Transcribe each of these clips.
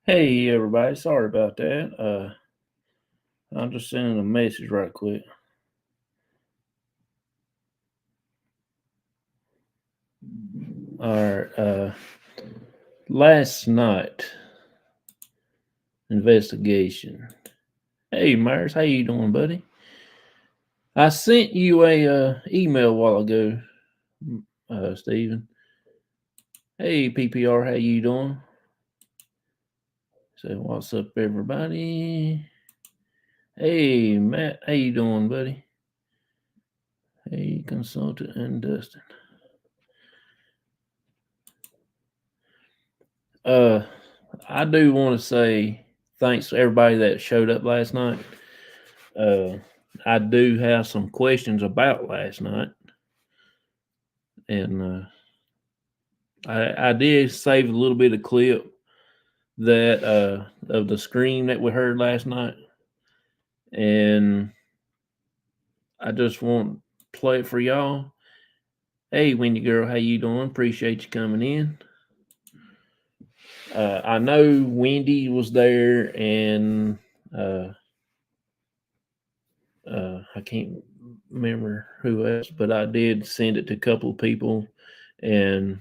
Hey everybody, sorry about that. I'm just sending a message right quick. All right. Last night investigation. Hey Myers, how you doing, buddy? I sent you a email a while ago, Steven. Hey PPR, how you doing? So what's up, everybody? Hey Matt, how you doing, buddy? Hey consultant and Dustin. I do want to say thanks to everybody that showed up last night. I do have some questions about last night, and I did save a little bit of clip that of the scream that we heard last night, and I just want to play it for y'all. Hey, Wendy girl, how you doing? Appreciate you coming in. I know Wendy was there, and I can't remember who else, but I did send it to a couple of people, and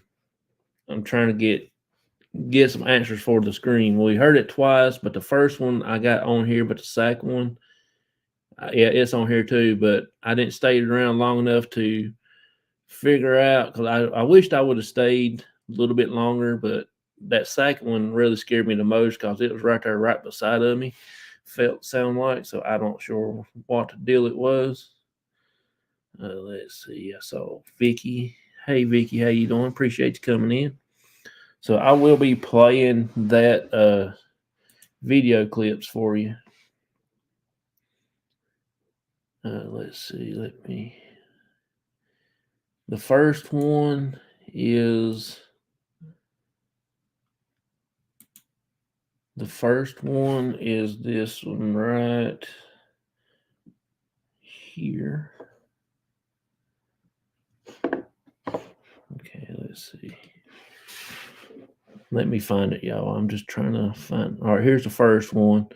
I'm trying to get some answers for the screen. We heard it twice, but the first one I got on here, but the second one, yeah, it's on here too. But I didn't stay around long enough to figure out because I wished I would have stayed a little bit longer, but that second one really scared me the most because it was right there, right beside of me. Sound like so. I don't sure what the deal it was. Let's see. I saw Vicky. Hey Vicky, how you doing? Appreciate you coming in. So I will be playing that video clips for you. Let's see. The first one is this one right here. Okay, let's see. Let me find it, y'all. I'm just trying to find. All right, here's the first one.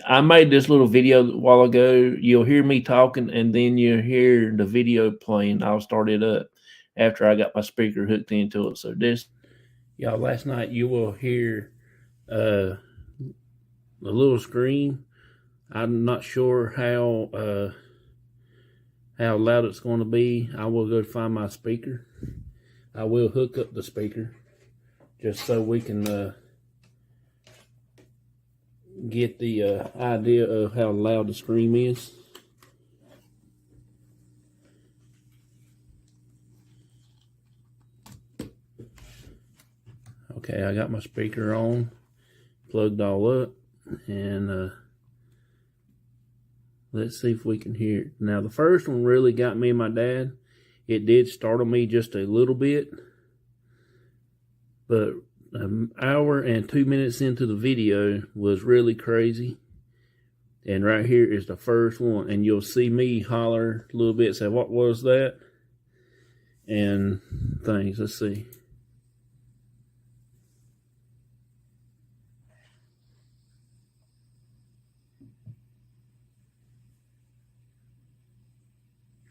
I made this little video a while ago. You'll hear me talking, and then you'll hear the video playing. I'll start it up after I got my speaker hooked into it. So this, y'all, last night you will hear a little scream. I'm not sure how loud it's going to be. I will go find my speaker. I will hook up the speaker just so we can get the idea of how loud the scream is. Okay, I got my speaker on, plugged all up, and let's see if we can hear it. Now, the first one really got me and my dad. It did startle me just a little bit, but an hour and 2 minutes into the video was really crazy. And right here is the first one, and you'll see me holler a little bit, say, what was that? And things, let's see.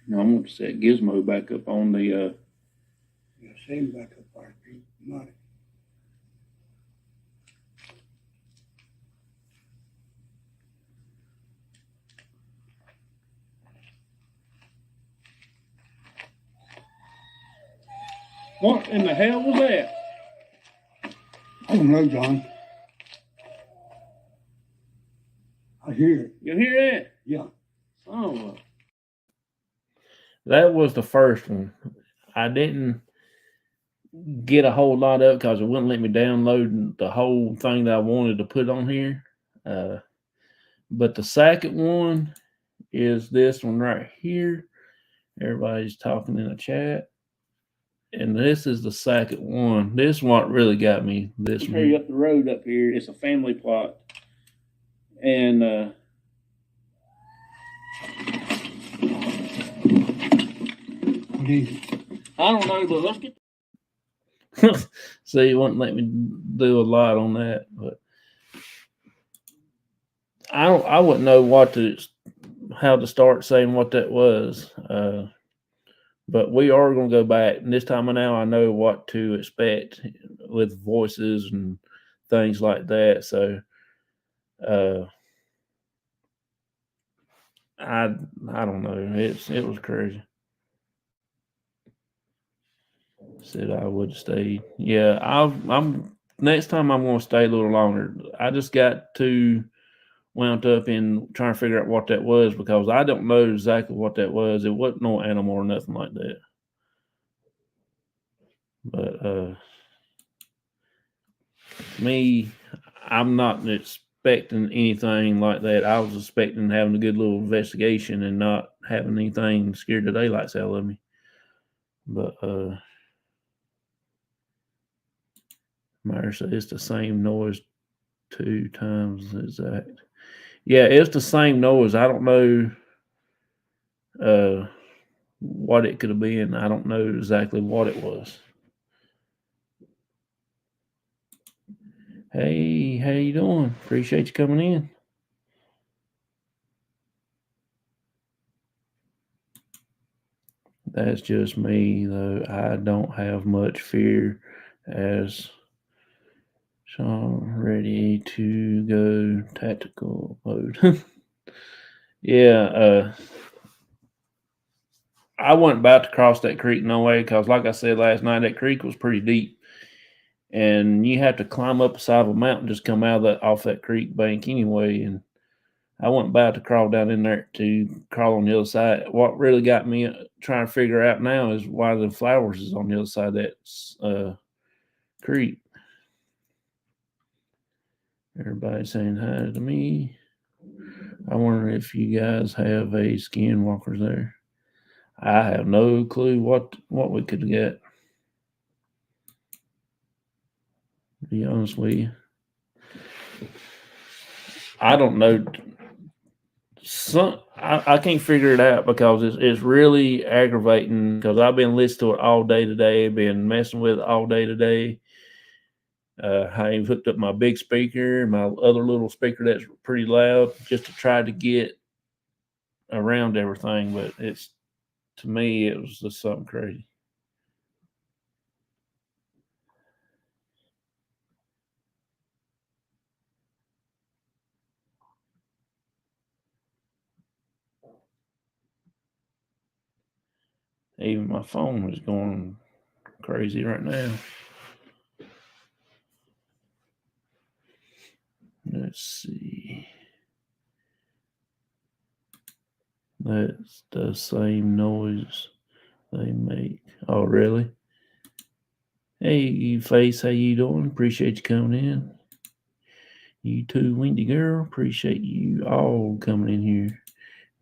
Now I'm going to set Gizmo back up on the Yeah, same back up our money. What in the hell was that? I don't know, John. I hear it. You hear that? Yeah. Oh. That was the first one. I didn't get a whole lot of it because it wouldn't let me download the whole thing that I wanted to put on here. But the second one is this one right here. Everybody's talking in the chat. And this is the second one. This one really got me. This one. Hurry up the road up here. It's a family plot. And What is it? I don't know, but let's get. See, it wouldn't let me do a lot on that, but I wouldn't know how to start saying what that was. But we are going to go back, and this time now I know what to expect with voices and things like that. So uh, I I don't know. It was crazy. Said I would stay. Yeah, I'm next time I'm going to stay a little longer. I just got too wound up in trying to figure out what that was because I don't know exactly what that was. It wasn't no animal or nothing like that. But me, I'm not expecting anything like that. I was expecting having a good little investigation and not having anything scared the daylights out of me. But Meyer said it's the same noise 2 times exact. Yeah, it's the same noise. I don't know uh, what it could have been. I don't know exactly what it was. Hey, how you doing? Appreciate you coming in. That's just me, though. I don't have much fear as Sean ready to go tactical mode. Yeah, I wasn't about to cross that creek no way because, like I said last night, that creek was pretty deep, and you have to climb up the side of a mountain just come out of that off that creek bank anyway. And I wasn't about to crawl down in there to crawl on the other side. What really got me trying to figure out now is why the flowers is on the other side of that creek. Everybody saying hi to me. I wonder if you guys have a skinwalkers there. I have no clue what we could get. To be honest with you, I don't know. I can't figure it out because it's really aggravating because I've been listening to it all day today, been messing with it all day today. I even hooked up my big speaker, my other little speaker that's pretty loud, just to try to get around everything. But it's to me, it was just something crazy. Even my phone is going crazy right now. Let's see. That's the same noise they make. Oh, really? Hey, Face, how you doing? Appreciate you coming in. You too, Windy Girl. Appreciate you all coming in here.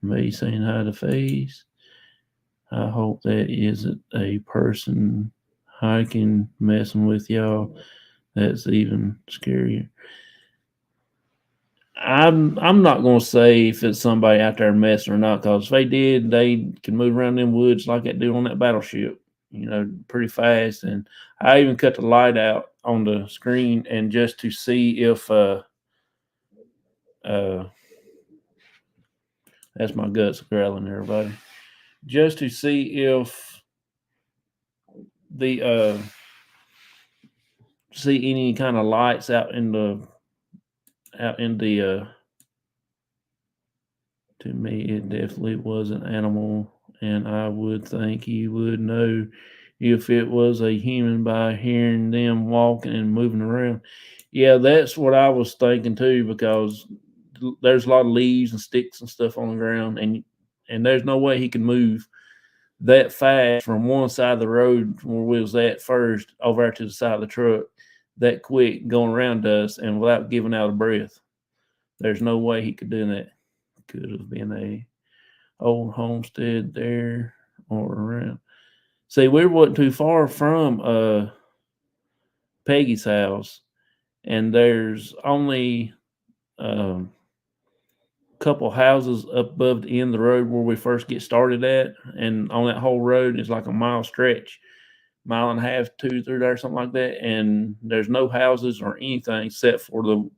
May saying hi to Face. I hope that isn't a person hiking messing with y'all. That's even scarier. I'm not gonna say if it's somebody out there messing or not, because if they did, they can move around them woods like they do on that battleship, pretty fast. And I even cut the light out on the screen and just to see if uh that's my guts growling, everybody. Just to see if the see any kind of lights out in the to me it definitely was an animal, and I would think you would know if it was a human by hearing them walking and moving around. Yeah, that's what I was thinking too, because there's a lot of leaves and sticks and stuff on the ground, and there's no way he could move that fast from one side of the road where we was at first over to the side of the truck that quick going around us and without giving out a breath. There's no way he could do that. Could have been a old homestead there or around. See, we wasn't too far from Peggy's house, and there's only a couple houses up above the end of the road where we first get started at, and on that whole road is like a mile stretch, mile and a half, two through there, something like that. And there's no houses or anything except for the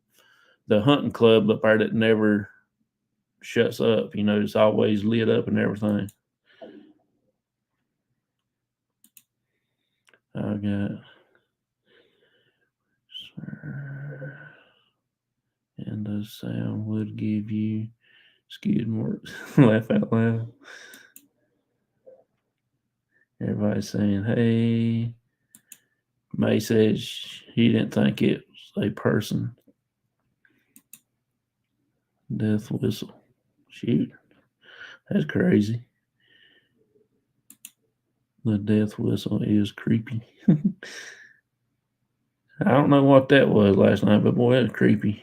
the hunting club up there that never shuts up. You know, it's always lit up and everything. I got and the sound would give you skewed more. Laugh out loud. Everybody's saying, hey. May says he didn't think it was a person. Death whistle. Shoot. That's crazy. The death whistle is creepy. I don't know what that was last night, but boy, that's creepy.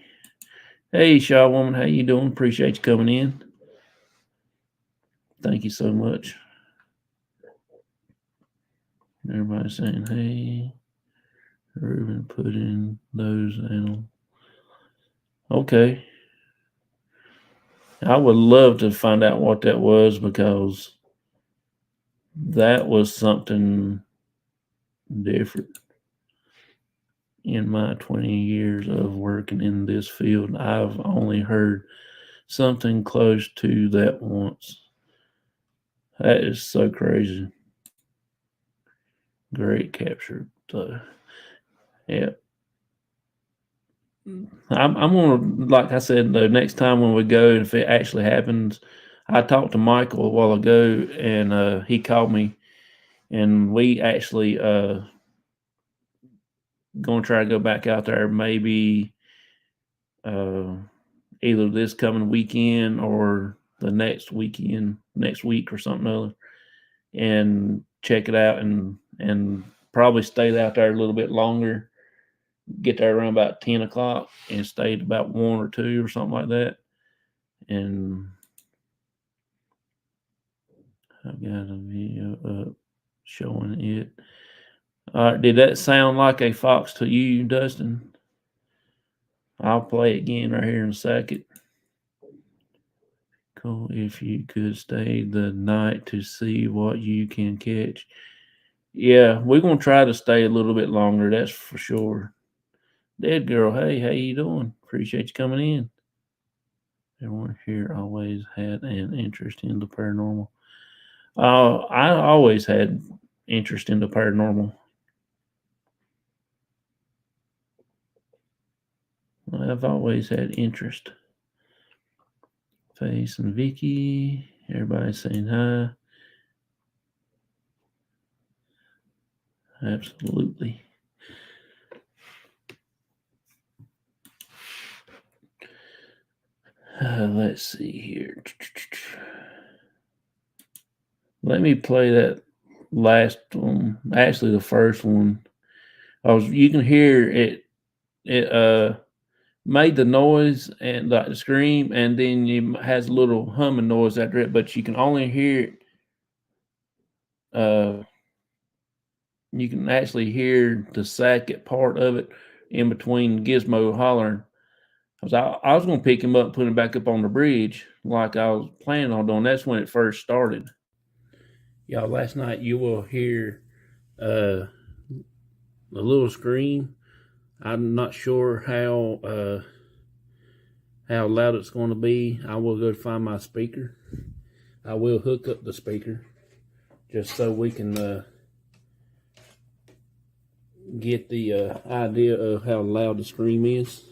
Hey, Shaw Woman, how you doing? Appreciate you coming in. Thank you so much. Everybody's saying, hey, Ruben, put in those animals. Okay. I would love to find out what that was, because that was something different. In my 20 years of working in this field, I've only heard something close to that once. That is so crazy. Great capture. So, yeah. I'm gonna, like I said, the next time when we go, if it actually happens, I talked to Michael a while ago, and he called me, and we actually gonna try to go back out there maybe either this coming weekend or the next weekend, next week or something other, and check it out, and probably stay out there a little bit longer. Get there around about 10 o'clock and stay about 1 or 2 or something like that. And I've got a video up showing it. All right, did that sound like a fox to you, Dustin? I'll play it again right here in a second. Cool. If you could stay the night to see what you can catch. Yeah, we're gonna try to stay a little bit longer, that's for sure. Dead girl, hey, how you doing? Appreciate you coming in. Everyone here always had an interest in the paranormal. I always had interest in the paranormal. I've always had interest. Face and Vicky, everybody saying hi. Absolutely. Let's see here. Let me play that last one. Actually, the first one. You can hear it. It made the noise and like the scream, and then it has a little humming noise after it, but you can only hear it. You can actually hear the second part of it in between Gizmo hollering. I was going to pick him up and put him back up on the bridge like I was planning on doing. That's when it first started. Y'all, last night you will hear a little scream. I'm not sure how loud it's going to be. I will go find my speaker. I will hook up the speaker just so we can get the idea of how loud the scream is.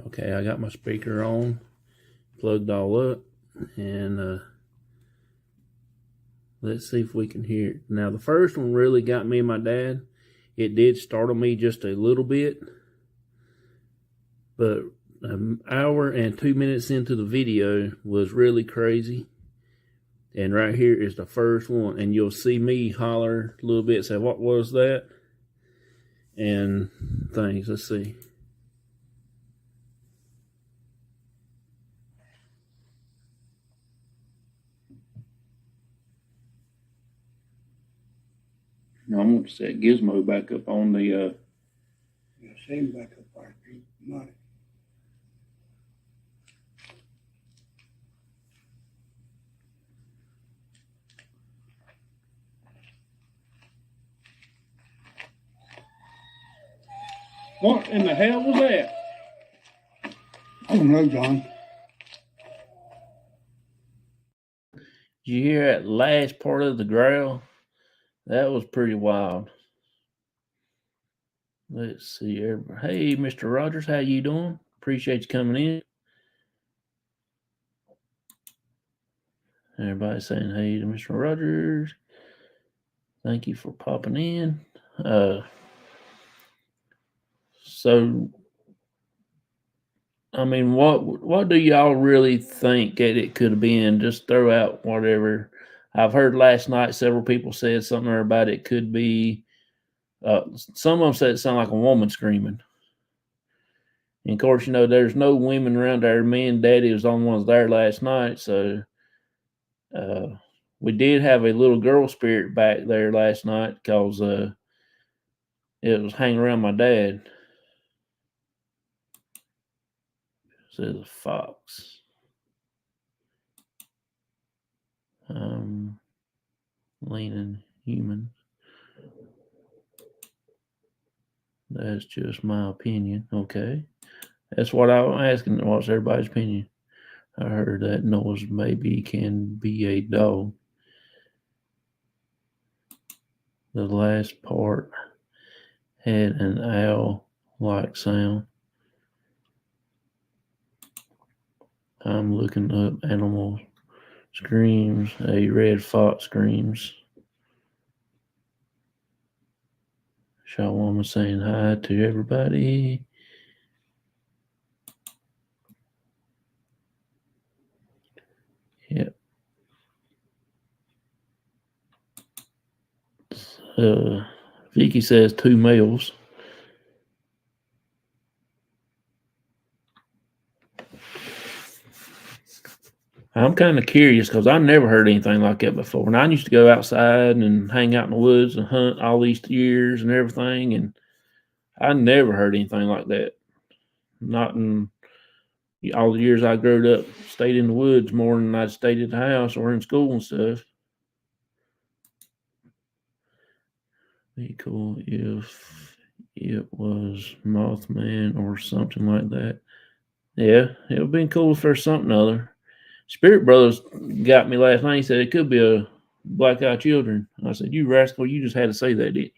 Okay, I got my speaker on, plugged all up, and let's see if we can hear it. Now, the first one really got me and my dad. It did startle me just a little bit, but an hour and 2 minutes into the video was really crazy. And right here is the first one, and you'll see me holler a little bit, say, what was that? And things, let's see. Now I'm going to set Gizmo back up on the... same backup party, not What in the hell was that? I don't know, John. Did you hear that last part of the growl? That was pretty wild. Let's see. Hey, Mr. Rogers, how you doing? Appreciate you coming in. Everybody saying hey to Mr. Rogers. Thank you for popping in. So, I mean, what do y'all really think that it could have been? Just throw out whatever. I've heard last night several people said something about it could be. Some of them said it sounded like a woman screaming. And of course, there's no women around there. Me and Daddy was the only ones there last night, so we did have a little girl spirit back there last night because it was hanging around my dad. Says a fox. Leaning human. That's just my opinion. Okay. That's what I'm asking. What's everybody's opinion? I heard that noise maybe can be a dog. The last part had an owl-like sound. I'm looking up animal screams. A red fox screams. Shawama saying hi to everybody. Yep. Vicky says 2 males. I'm kind of curious because I never heard anything like that before. And I used to go outside and hang out in the woods and hunt all these years and everything. And I never heard anything like that. Not in all the years I grew up, stayed in the woods more than I stayed at the house or in school and stuff. Be cool if it was Mothman or something like that. Yeah, it would have been cool if there's something other. Spirit Brothers got me last night. He said it could be a Black Eyed Children. I said, "You rascal, you just had to say that, didn't you?"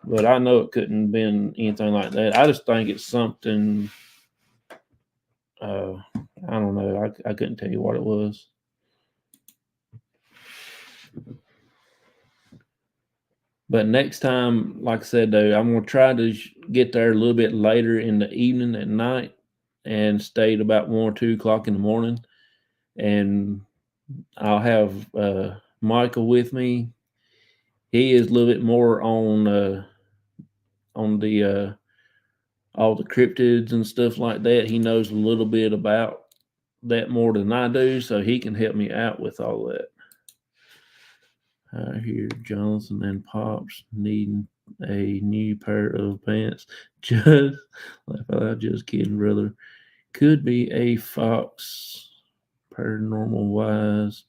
But I know it couldn't have been anything like that. I just think it's something. I don't know. I couldn't tell you what it was. But next time, like I said, though, I'm gonna try to get there a little bit later in the evening at night and stay at about 1 or 2 o'clock in the morning, and I'll have Michael with me. He is a little bit more on the all the cryptids and stuff like that. He knows a little bit about that more than I do, so he can help me out with all that. I hear Jonathan and Pops needing a new pair of pants. Just just kidding, brother. Could be a fox. Paranormal wise,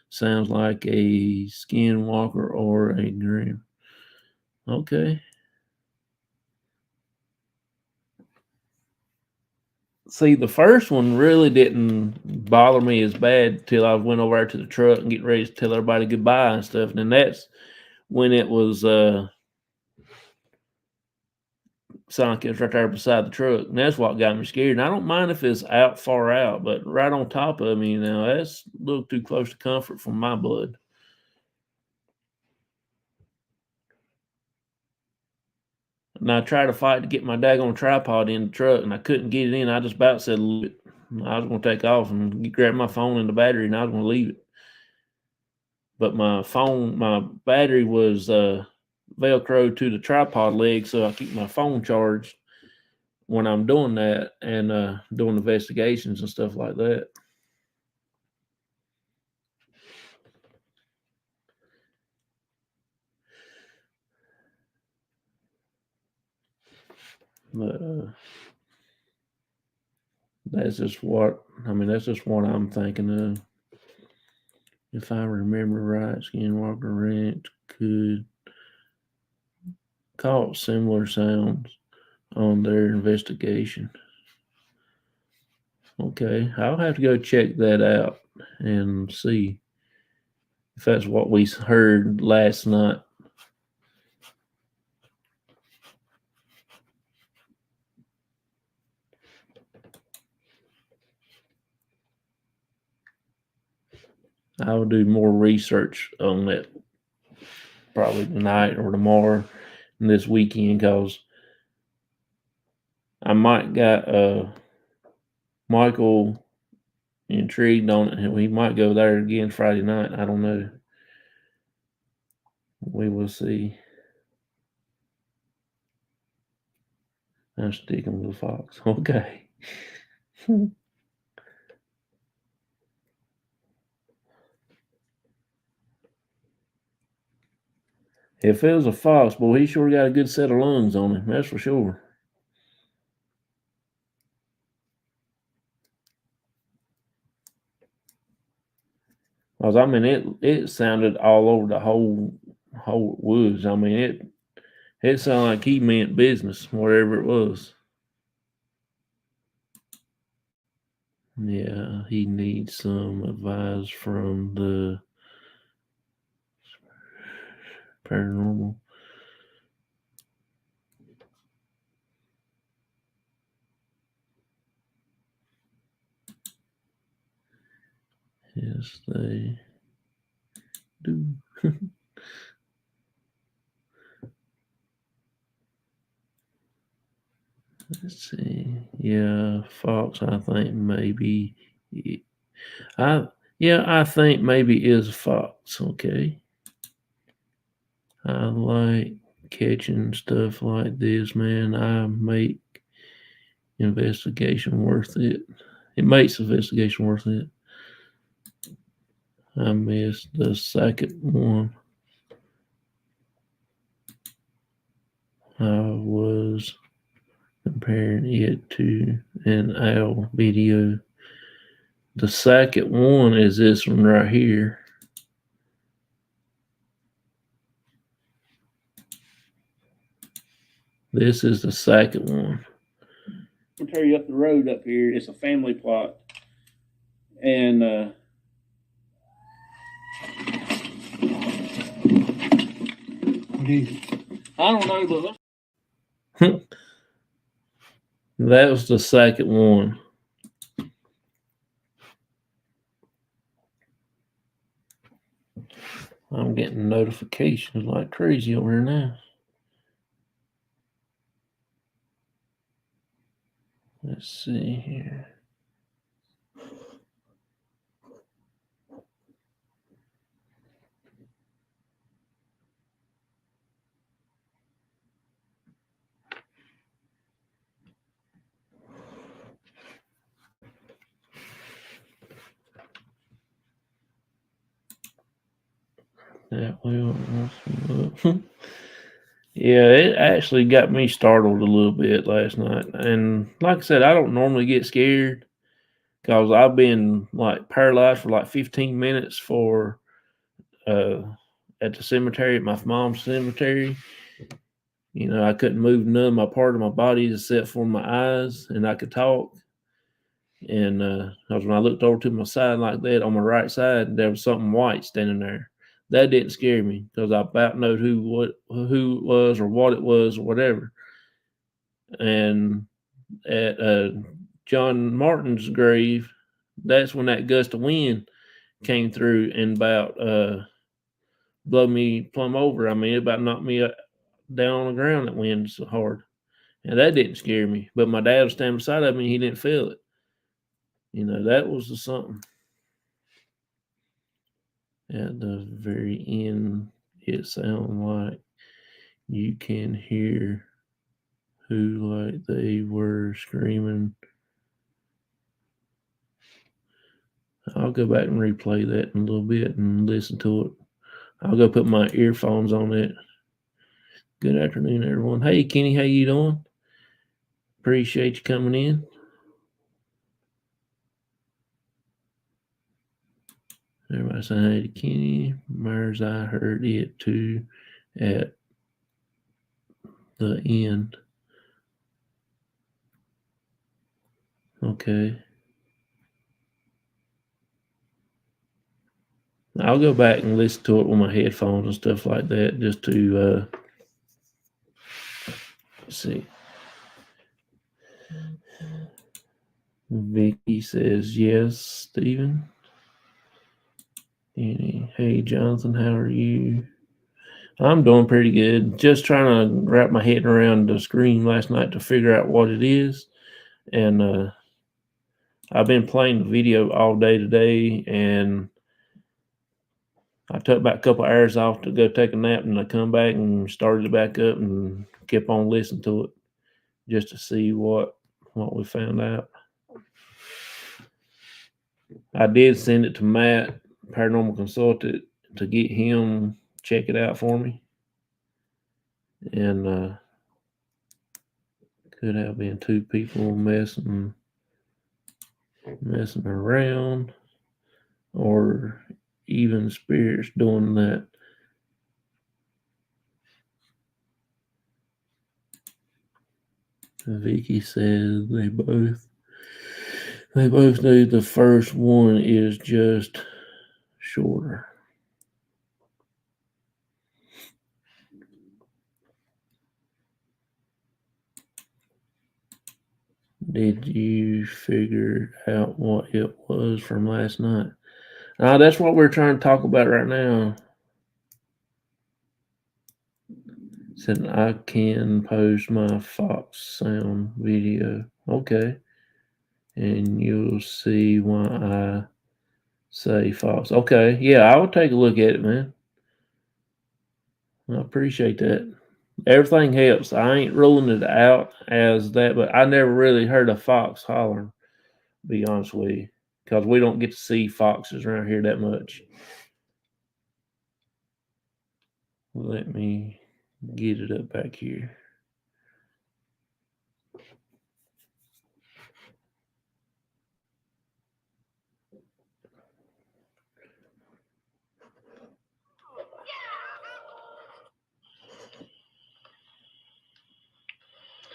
sounds like a skinwalker or a grim. Okay. See, the first one really didn't bother me as bad till I went over to the truck and get ready to tell everybody goodbye and stuff. And then that's when it was sounded like it was right there beside the truck. And that's what got me scared. And I don't mind if it's out far out, but right on top of me, that's a little too close to comfort for my blood. And I tried to fight to get my daggone tripod in the truck, and I couldn't get it in. I just about said, "Look, I was going to take off and grab my phone and the battery, and I was going to leave it." But my battery was Velcro to the tripod leg, so I keep my phone charged when I'm doing that and doing investigations and stuff like that. But that's just what I'm thinking of. If I remember right, Skinwalker Ranch could cause similar sounds on their investigation. Okay, I'll have to go check that out and see if that's what we heard last night. I will do more research on that probably tonight or tomorrow and this weekend, because I might got Michael intrigued on it. We might go there again Friday night. I don't know. We will see. I'm sticking with Fox. Okay. If it was a Fox, boy, he sure got a good set of lungs on him. That's for sure. Cause I mean, it sounded all over the whole woods. I mean, it sounded like he meant business, whatever it was. Yeah, he needs some advice from the paranormal. Yes, they do. Let's see. Yeah, Fox. I think maybe. I I think maybe is a Fox. Okay. I like catching stuff like this, man. I make investigation worth it. It makes investigation worth it. I missed the second one. I was comparing it to an owl video. The second one is this one right here. This is the second one. We'll tell you up the road up here. It's a family plot, and What is it? I don't know, but That was the second one. I'm getting notifications like crazy over here now. Let's see here. That will. Yeah, it actually got me startled a little bit last night. And like I said, I don't normally get scared because I've been like paralyzed for like 15 minutes for at the cemetery, at my mom's cemetery. You know, I couldn't move none of my part of my body except for my eyes, and I could talk. And because when I looked over to my side like that, on my right side, there was something white standing there. That didn't scare me because I about know who it was or what it was or whatever. And at John Martin's grave, that's when that gust of wind came through and about blow me plumb over. I mean, it about knocked me down on the ground. That wind so hard, and that didn't scare me. But my dad was standing beside of me; he didn't feel it. You know, that was something. At the very end, it sounded like you can hear who like they were screaming. I'll go back and replay that in a little bit and listen to it. I'll go put my earphones on it. Good afternoon, everyone. Hey, Kenny, how you doing? Appreciate you coming in. Everybody saying hey to Kenny. Myers, I heard it too at the end. Okay. I'll go back and listen to it with my headphones and stuff like that just to see. Vicky says yes, Stephen. Hey, Jonathan, how are you? I'm doing pretty good. Just trying to wrap my head around the screen last night to figure out what it is. And I've been playing the video all day today, and I took about a couple hours off to go take a nap, and I come back and started it back up and kept on listening to it just to see what we found out. I did send it to Matt, paranormal consultant, to get him check it out for me. And could have been two people messing around, or even spirits doing that. Vicky says they both knew the first one is just shorter. Did you figure out what it was from last night? That's what we're trying to talk about right now. Said I can post my Fox sound video. Okay. And you'll see why I say Fox. Okay. Yeah, I will take a look at it, man. I appreciate that. Everything helps. I ain't ruling it out as that, but I never really heard a fox holler, to be honest with you, because we don't get to see foxes around here that much. Let me get it up back here.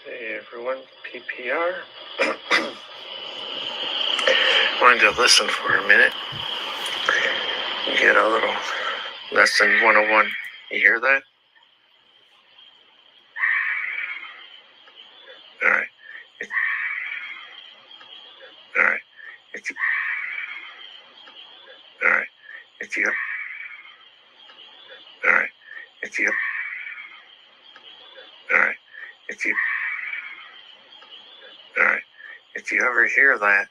Hey everyone, PPR. Wanted to listen for a minute. Get a little lesson 101. You hear that? All right. All right. All right. All right. All right. All right. If you ever hear that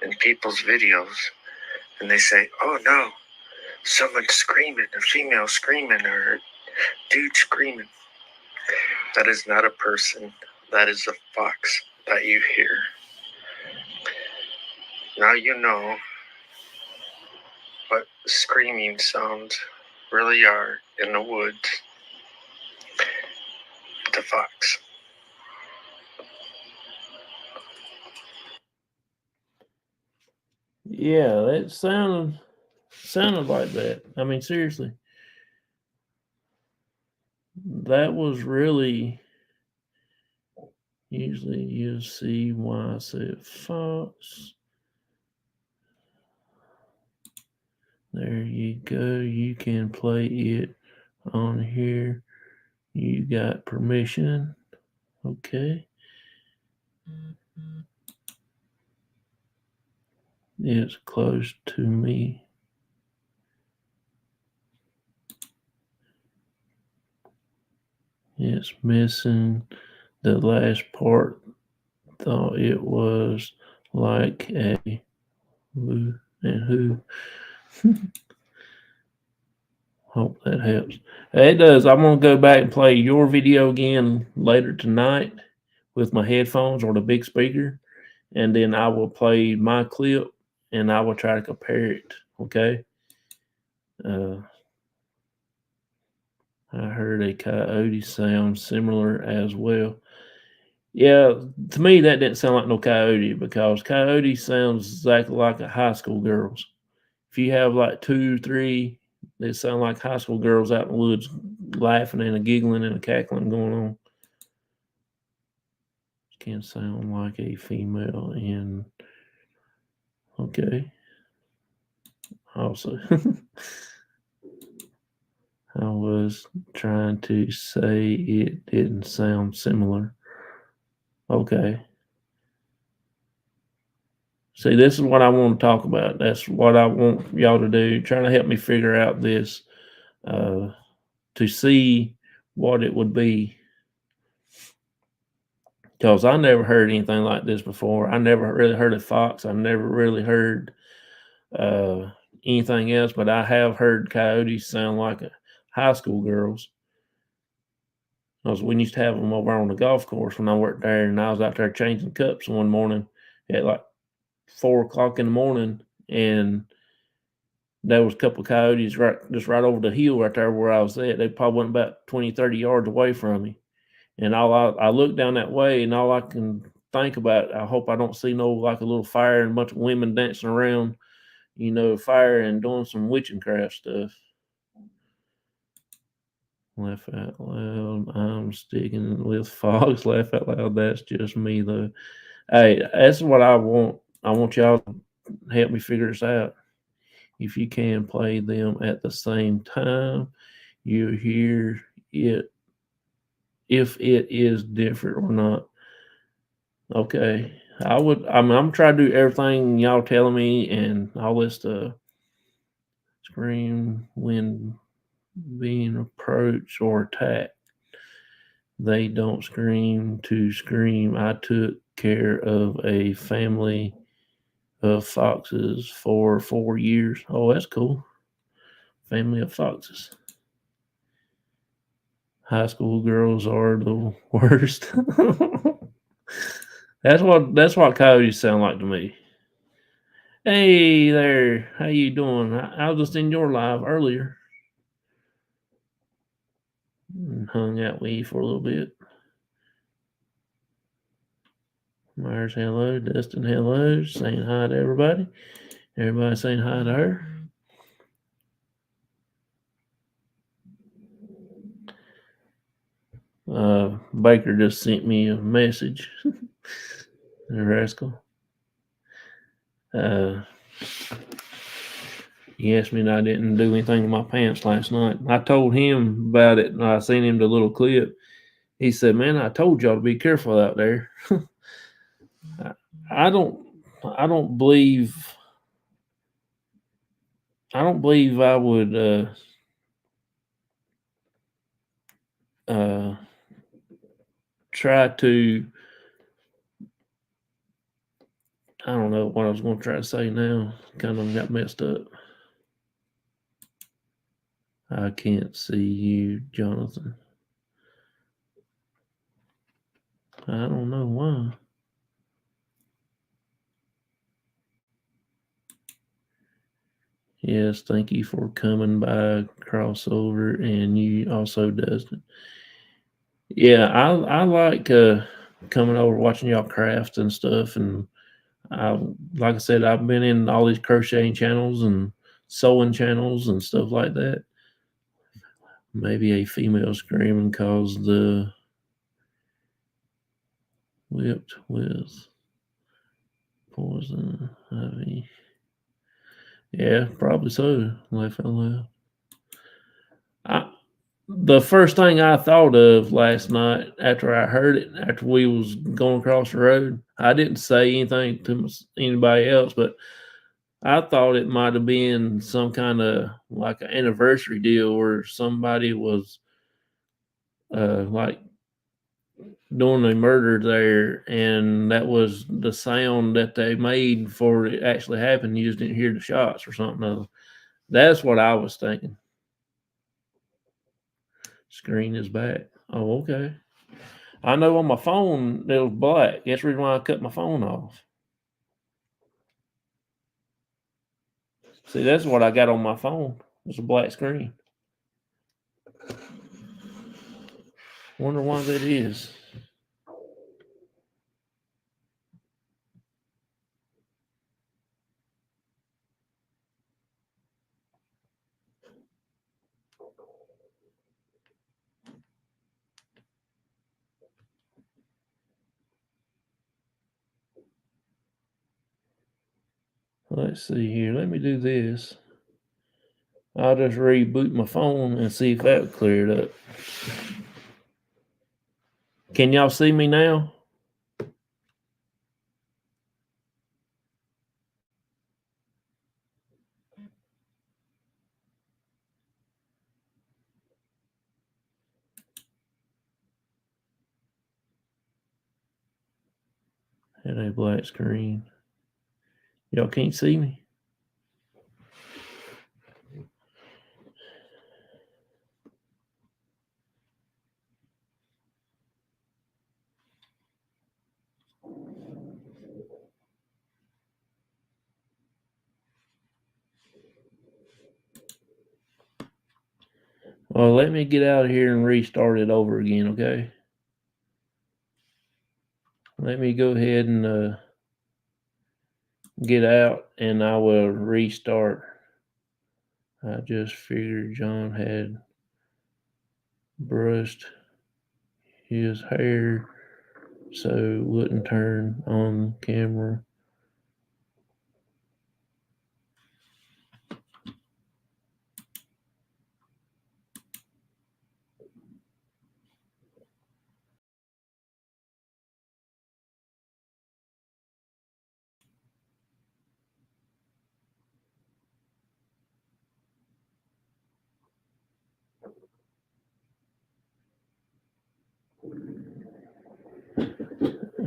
in people's videos and they say, "Oh no, someone's screaming, a female screaming, or a dude screaming," that is not a person. That is a fox that you hear. Now you know what screaming sounds really are in the woods. The fox. Yeah, that sounded like that. I mean, seriously. That was really, usually you see why I said fox. There you go. You can play it on here. You got permission. Okay. It's close to me. It's missing the last part. Thought it was like a who and who. Hope that helps. It does. I'm going to go back and play your video again later tonight with my headphones or the big speaker, and then I will play my clip and I will try to compare it. Okay. I heard a coyote sound similar as well. Yeah, to me that didn't sound like no coyote, because coyote sounds exactly like a high school girls. If you have like 2, 3, they sound like high school girls out in the woods laughing and a giggling and a cackling going on. Can sound like a female in Okay. Also, I was trying to say it didn't sound similar. Okay. See, this is what I want to talk about. That's what I want y'all to do. Trying to help me figure out this, to see what it would be. Because I never heard anything like this before. I never really heard of fox. I never really heard uh, anything else, but I have heard coyotes sound like high school girls. Because we used to have them over on the golf course when I worked there, and I was out there changing cups one morning at like 4 o'clock in the morning, and there was a couple of coyotes right over the hill right there where I was at. They probably went about 20, 30 yards away from me. And I look down that way, and all I can think about, I hope I don't see no like a little fire and a bunch of women dancing around, fire and doing some witchcraft stuff. Laugh out loud. I'm sticking with Fox. Laugh out loud. That's just me though. Hey, that's what I want. I want y'all to help me figure this out. If you can play them at the same time, you hear it if it is different or not. Okay. I'm trying to do everything y'all telling me and all this stuff. Scream when being approached or attacked. They don't scream to scream. I took care of a family of foxes for 4 years. Oh, that's cool. Family of foxes. High school girls are the worst. That's what coyotes sound like to me. Hey there, how you doing? I was just in your live earlier and hung out with you for a little bit. Myers, hello. Dustin, hello. Saying hi to everybody. Everybody saying hi to her. Baker just sent me a message. Rascal. He asked me and I didn't do anything in my pants last night. I told him about it. And I seen him the little clip. He said, "Man, I told y'all to be careful out there." I don't. I don't believe. I don't believe I would. Uh, try to. I don't know what I was going to try to say now. Kind of got messed up. I can't see you, Jonathan. I don't know why. Yes, thank you for coming by crossover, and you also Dustin. Yeah, I like coming over watching y'all craft and stuff, and like I said, I've been in all these crocheting channels and sewing channels and stuff like that. Maybe a female screaming caused the whipped with poison ivy. Yeah, probably so. Laugh out loud. The first thing I thought of last night after I heard it, after we was going across the road, I didn't say anything to anybody else, but I thought it might have been some kind of like an anniversary deal where somebody was like doing a murder there, and that was the sound that they made before it actually happened. You just didn't hear the shots or something else. That's what I was thinking. Screen is back. Oh, okay. I know on my phone it was black. That's the reason why I cut my phone off. See, that's what I got on my phone. It's a black screen. Wonder why that is. Let's see here. Let me do this. I'll just reboot my phone and see if that would clear it up. Can y'all see me now? Had a black screen. Y'all can't see me? Well, let me get out of here and restart it over again, okay? Let me go ahead and get out and I will restart. I just figured John had brushed his hair so it wouldn't turn on camera.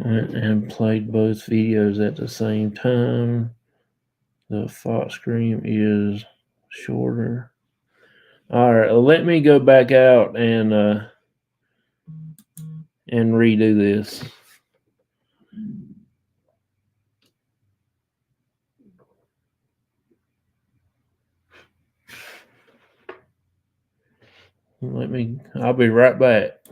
And played both videos at the same time. The font screen is shorter. All right, let me go back out and redo this. I'll be right back.